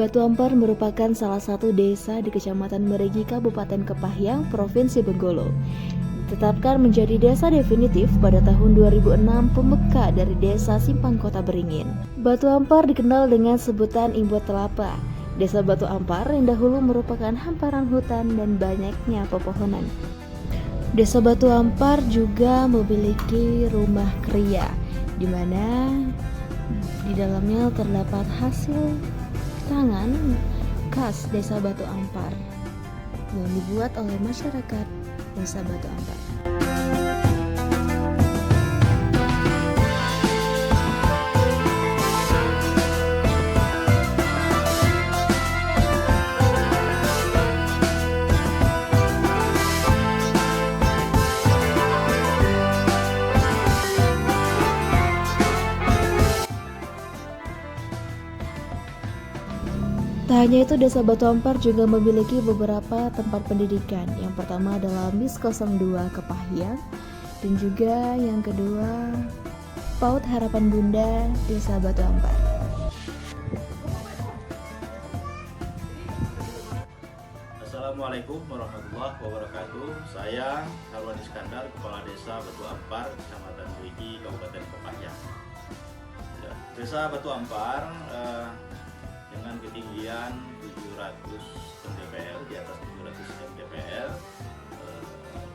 Batu Ampar merupakan salah satu desa di Kecamatan Merigi, Kabupaten Kepahyang, Provinsi Bengkulu. Ditetapkan menjadi desa definitif pada tahun 2006 pemeka dari Desa Simpang Kota Beringin. Batu Ampar dikenal dengan sebutan Imbot Telapa. Desa Batu Ampar yang dahulu merupakan hamparan hutan dan banyaknya pepohonan. Desa Batu Ampar juga memiliki rumah kria, di mana di dalamnya terdapat hasil tangan khas Desa Batu Ampar yang dibuat oleh masyarakat Desa Batu Ampar. Tak hanya itu, Desa Batu Ampar juga memiliki beberapa tempat pendidikan. Yang pertama adalah MIS 02 Kepahyang, dan juga yang kedua PAUD Harapan Bunda Desa Batu Ampar. Assalamualaikum warahmatullahi wabarakatuh. Saya Harwan Iskandar, Kepala Desa Batu Ampar, Kecamatan Merigi, Kabupaten Kepahyang. Desa Batu Ampar dengan ketinggian 700 mdpl, di atas 700 mdpl,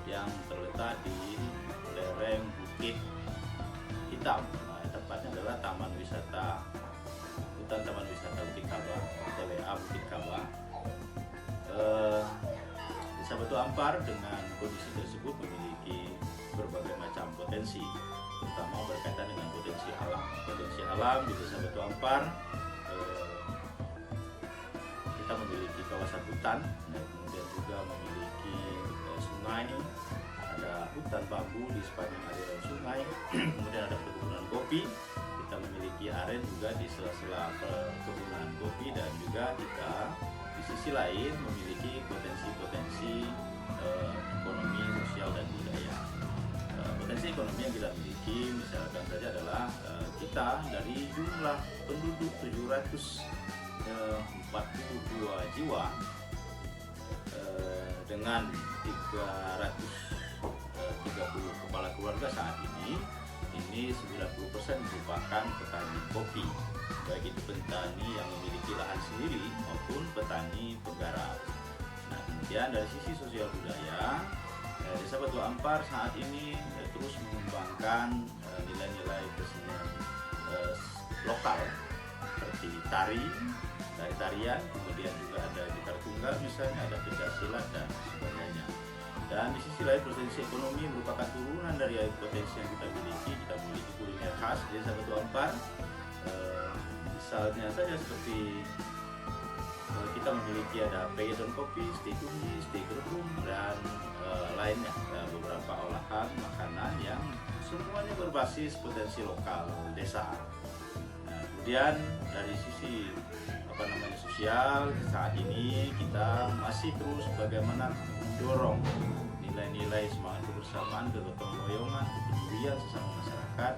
yang terletak di lereng Bukit Hitam. Tepatnya adalah Taman Wisata Hutan Taman Wisata Bukit Kaba, TWA Bukit Kaba. Desa Batu Ampar dengan kondisi tersebut memiliki berbagai macam potensi, terutama berkaitan dengan potensi alam. Potensi alam di Desa Batu Ampar, kita memiliki kawasan hutan, kemudian juga memiliki sungai, ada hutan bambu di sepanjang aliran sungai, kemudian ada perkebunan kopi. Kita memiliki aren juga di sela-sela perkebunan kopi, dan juga kita di sisi lain memiliki potensi-potensi ekonomi, sosial, dan budaya. Potensi ekonomi yang kita miliki misalkan saja adalah kita dari jumlah penduduk 742 jiwa dengan 330 kepala keluarga saat ini 90% merupakan petani kopi, baik itu petani yang memiliki lahan sendiri maupun petani penggarap. Nah, kemudian dari sisi sosial budaya, Desa Batu Ampar saat ini terus mengembangkan nilai-nilai kesenian lokal seperti tarian, kemudian juga ada gitar tunggal, misalnya ada pencaksilat dan sebagainya. Dan di sisi lain potensi ekonomi merupakan turunan dari potensi yang kita miliki. Kita memiliki kuliner khas Desa Batu Ampar, misalnya saja seperti kita memiliki ada peyton kopi, steak kunci, steak rebung, dan lainnya, beberapa olahan makanan yang semuanya berbasis potensi lokal desa. Nah, kemudian dari sisi sosial, saat ini kita masih terus bagaimana mendorong nilai-nilai semangat kebersamaan, kegotong royongan, kepedulian sesama masyarakat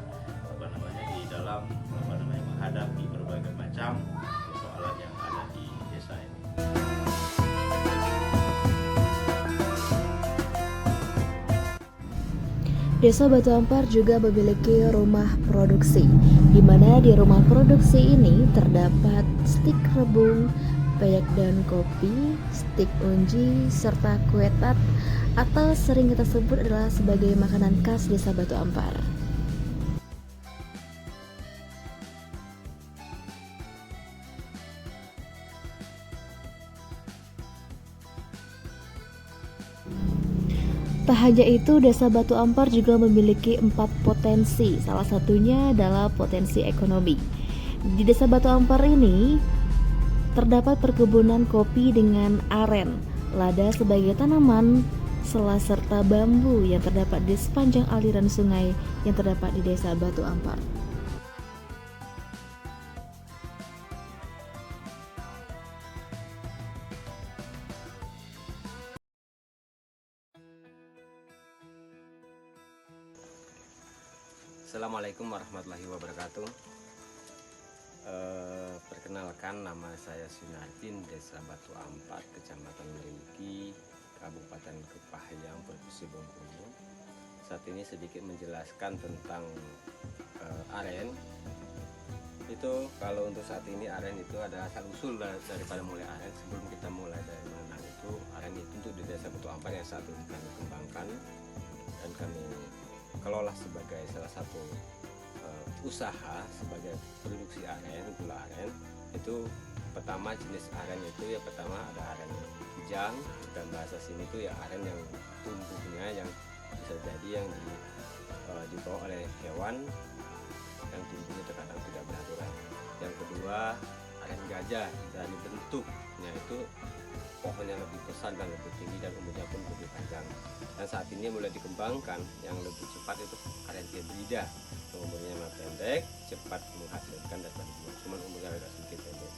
di dalam menghadapi berbagai macam persoalan yang ada di desa ini. Desa Batu Ampar juga memiliki rumah produksi, di mana di rumah produksi ini terdapat stik rebung, peyek daun kopi, stik unji, serta kue tat, atau sering kita sebut adalah sebagai makanan khas Desa Batu Ampar. Tak hanya itu, Desa Batu Ampar juga memiliki 4 potensi. Salah satunya adalah potensi ekonomi. Di Desa Batu Ampar ini terdapat perkebunan kopi dengan aren, lada sebagai tanaman, serta bambu yang terdapat di sepanjang aliran sungai yang terdapat di Desa Batu Ampar. Assalamualaikum warahmatullahi wabarakatuh. Perkenalkan, nama saya Sunartin, Desa Batu Ampar, Kecamatan Meriki, Kabupaten Kepahyang, Provinsi Bengkulu. Saat ini sedikit menjelaskan tentang aren. Itu kalau untuk saat ini aren itu ada asal usul daripada mulai aren. Sebelum kita mulai dari mengenal itu, aren itu untuk di Desa Batu Ampar yang saat ini kami kembangkan dan kami kelola sebagai salah satu usaha sebagai produksi aren, gula aren. Itu pertama jenis aren itu ya, pertama ada aren kijang, dan bahasa sini itu ya aren yang tumbuhnya yang bisa jadi yang dibawa oleh hewan yang tumbuhnya terkadang tidak beraturan. Yang kedua aren gajah, dari bentuknya itu pohonnya lebih besar dan lebih tinggi dan umurnya pun lebih panjang. Dan saat ini mulai dikembangkan yang lebih cepat itu aren hibrida, yang umurnya memang pendek, cepat menghasilkan daripada buah, cuman umurnya agak sedikit pendek.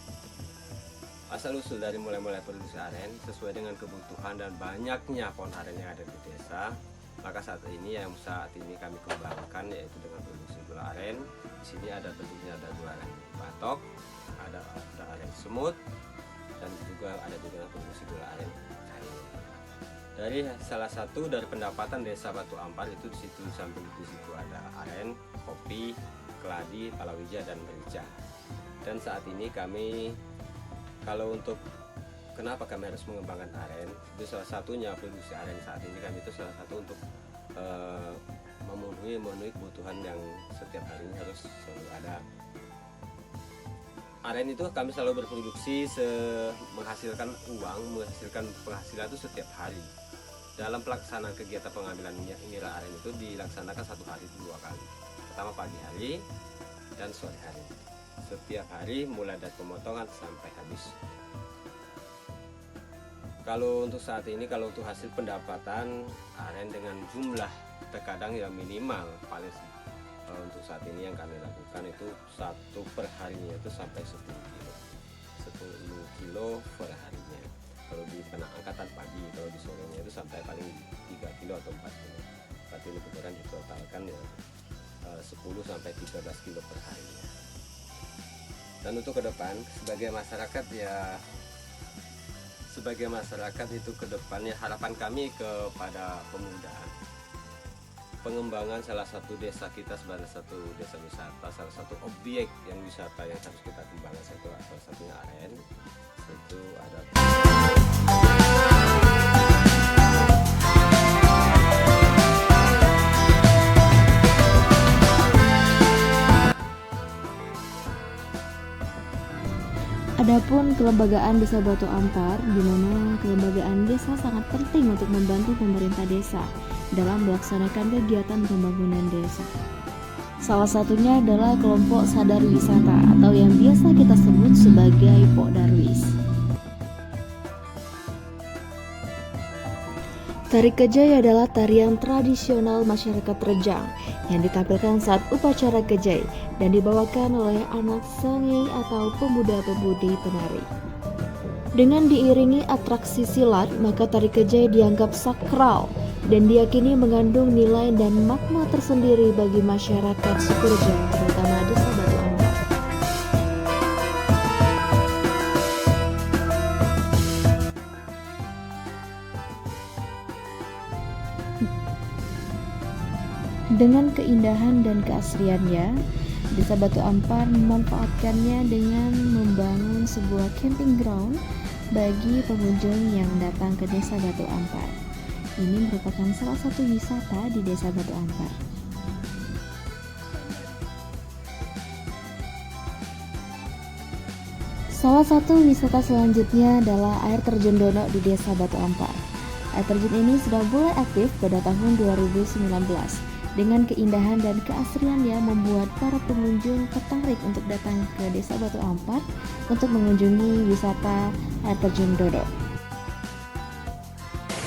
Asal usul dari mulai produksi aren sesuai dengan kebutuhan dan banyaknya pohon aren yang ada di desa, maka saat ini kami kembangkan yaitu dengan produksi gula aren. Di sini ada bentuknya, ada gula aren batok, ada aren semut, dan juga ada produksi gula aren kayu. Dari salah satu dari pendapatan Desa Batu Ampar itu di situ, samping di situ ada aren, kopi, keladi, palawija, dan merica. Dan saat ini kami, kalau untuk kenapa kami harus mengembangkan aren, itu salah satunya produksi aren saat ini kami itu salah satu untuk memenuhi kebutuhan yang setiap harinya harus selalu ada. Aren itu kami selalu berproduksi menghasilkan uang, menghasilkan penghasilan itu setiap hari. Dalam pelaksanaan kegiatan pengambilan nilai aren itu dilaksanakan satu hari itu 2 kali. Pertama pagi hari dan sore hari. Setiap hari mulai dari pemotongan sampai habis. Kalau untuk saat ini, kalau untuk hasil pendapatan aren dengan jumlah terkadang ya minimal paling untuk saat ini yang kami lakukan itu satu per harinya itu sampai 10 kilo per harinya. Kalau di angkatan pagi, kalau di sorenya itu sampai paling 3 kilo atau 4 kilo. Berarti lebih kurang ditotalkan ya 10 sampai 13 kilo per harinya. Dan untuk ke depan sebagai masyarakat itu ke depannya harapan kami kepada pemuda, pengembangan salah satu desa kita sebagai satu desa wisata, salah satu objek yang wisata yang harus kita kembangkan, salah satunya aren. Itu ada Adapun kelembagaan Desa Batu Ampar, di mana kelembagaan desa sangat penting untuk membantu pemerintah desa dalam melaksanakan kegiatan pembangunan desa. Salah satunya adalah kelompok sadar wisata atau yang biasa kita sebut sebagai Pok Darwis. Tari Kejai adalah tarian tradisional masyarakat Rejang yang ditampilkan saat upacara Kejai dan dibawakan oleh anak sengei atau pemuda-pemudi penari. Dengan diiringi atraksi silat, maka tari Kejai dianggap sakral dan diyakini mengandung nilai dan makna tersendiri bagi masyarakat suku Rejang, terutama Desa Batu Ampar. Dengan keindahan dan keasriannya, Desa Batu Ampar memanfaatkannya dengan membangun sebuah camping ground bagi pengunjung yang datang ke Desa Batu Ampar. Ini merupakan salah satu wisata di Desa Batu Ampar. Salah satu wisata selanjutnya adalah air terjun Dono di Desa Batu Ampar. Air terjun ini sudah mulai aktif pada tahun 2019. Dengan keindahan dan keasriannya membuat para pengunjung tertarik untuk datang ke Desa Batu Ampar untuk mengunjungi wisata air terjun Dono.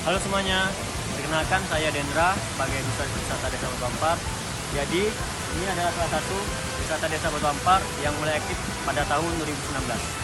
Halo semuanya, perkenalkan saya Dendra sebagai Duta Wisata Desa Batu Ampar. Jadi ini adalah salah satu wisata Desa Batu Ampar yang mulai aktif pada tahun 2019.